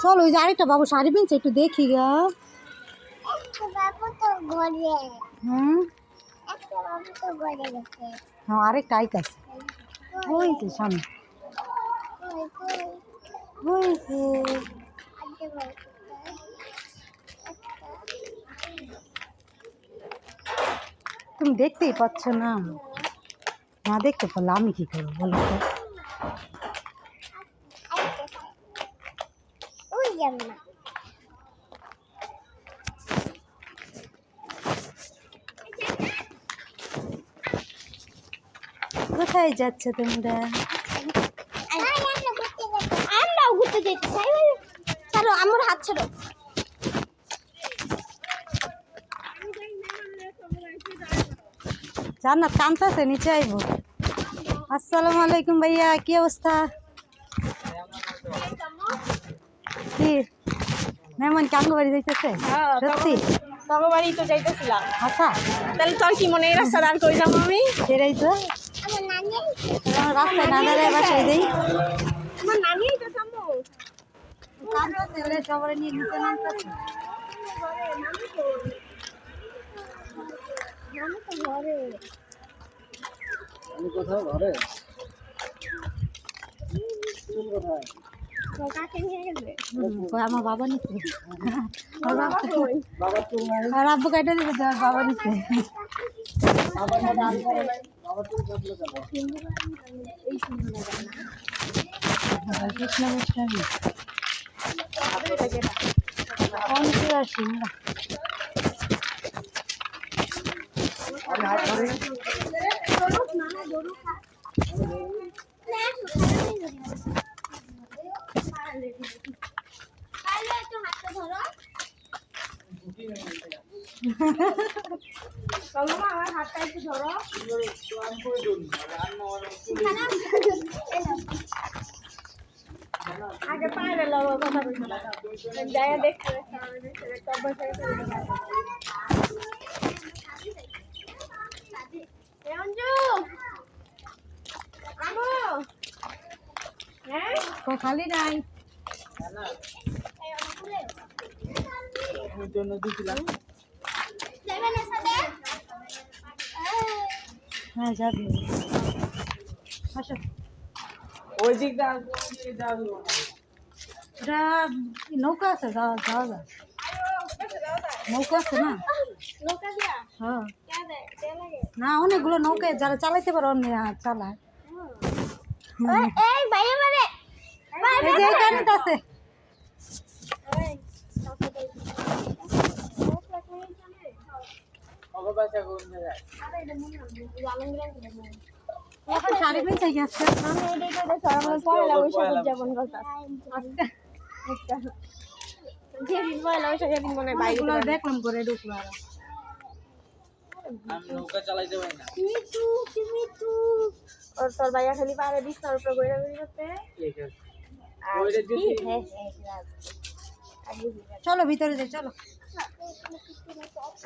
চলো ওই যে আরেকটা বাবু শাড়ি পিনছে একটু দেখি গা। হুম হ্যাঁ আরেকটা আইতাছে হয়েছে সামনে হয়েছে। তুমি দেখতেই পাচ্ছ না, না দেখতে পারলে আমি কি করবো বলো তো। কোথায় যাচ্ছে তোমরা? আমরাও ঘুরতে যেতে চাই। ছাড়ো আমার হাত ছাড়ো। জান্নাত কাঁদতেছে, নিচে আইবো। আসসালামু আলাইকুম ভাইয়া, কি অবস্থা? কি মেহমান কাঙ্গ বাড়ি যাইতেছে? সত্যি বাবা বাড়ি তো যাইতেছিলাম। আচ্ছা তাহলে তোর কি মনে হয় রাস্তা দাঁড় করে যাবো আমি? সেটাই তো, রাস্তায় না দাঁড়ায় বাসায় যাই। আমার নানি তো সামু কাঁদতেছে সবাই নিয়ে নিচে নামতেছে। আমি কোথাও ঘরে আমার বাবা নিচ্ছে, বাবা চুল নাই, আর আব্বু কাটা দিবে তো আর বাবা নিচ্ছে। বাবার সাথে আর করে নাই, বাবার চুল কাটলো কেন? কৃষ্ণ মিষ্টামি অনেকে আসি না। আমি হাত ধরে আমার হাতটা একটু ধরো। আমি করে ধরি আগে পায়ে লো কথা বলছো না, জায়গা দেখতে খালি নাই জন্য দিছিলাম। হ্যাঁ যাবি আসো। ওই দিকটা এটা নৌকা আছে, যাওয়া যাওয়া যায়। নৌকা আছে না? হ্যাঁ না, অনেকগুলো নৌকায় যারা চালাইতে পারে অন্য চালায়। এই যে এখানে তো আছে। এখন শাড়ি পিনছে গেছে। দেখলাম করে ঢুকলো আর আমি নৌকা চালাইতে পারি না। তোর ভাইয়া খালি পারে বিছনার উপর বইরা বইরা করতে। ঠিক আছে ওইটা যদি চলো ভিতরে যাই, চলো।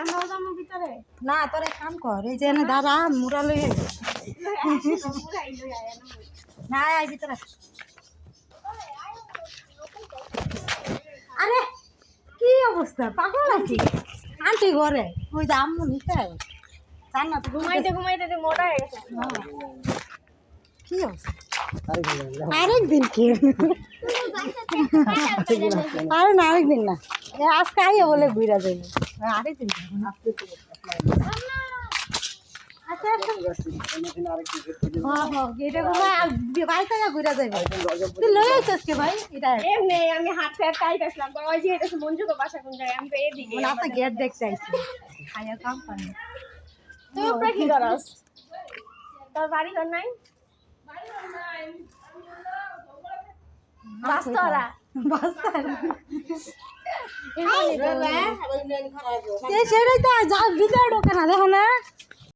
আমরাও যাবো ভিতরে। না তোর এক কাম কর, এই যে এনে দাদা মুড়া লই না আয় ভিতরে। আরে কি অবস্থা, পাগল নাকি? আন্টি ঘরে ওই যে আম্মু নিতে চান না তো ঘুমাইতে ঘুমাইতে তো মোটা হয়ে গেছে। কি অবস্থা? আরেকদিন কি আরে না আরেকদিন না, আজকে আইয়া বলে ঘুরা যাবে। আরেকদিন আচ্ছা এটা বাড়িতে ঘুরা যাবে। তুই লই আইছিস কে ভাই? এটা এমনি আমি হাত ফের টাইট আসলাম, ওই যে এটা মঞ্জু তো বাসা কোন জায়গায়, আমি তো এদিকে। না তো গেট দেখতে আইছি, খাইয়া কাম পানি। তুই উপরে কি করস? তোর বাড়ি ঘর নাই? বাস্তরা সেটাই তো ভিতরে ঢোকে না, দেখো না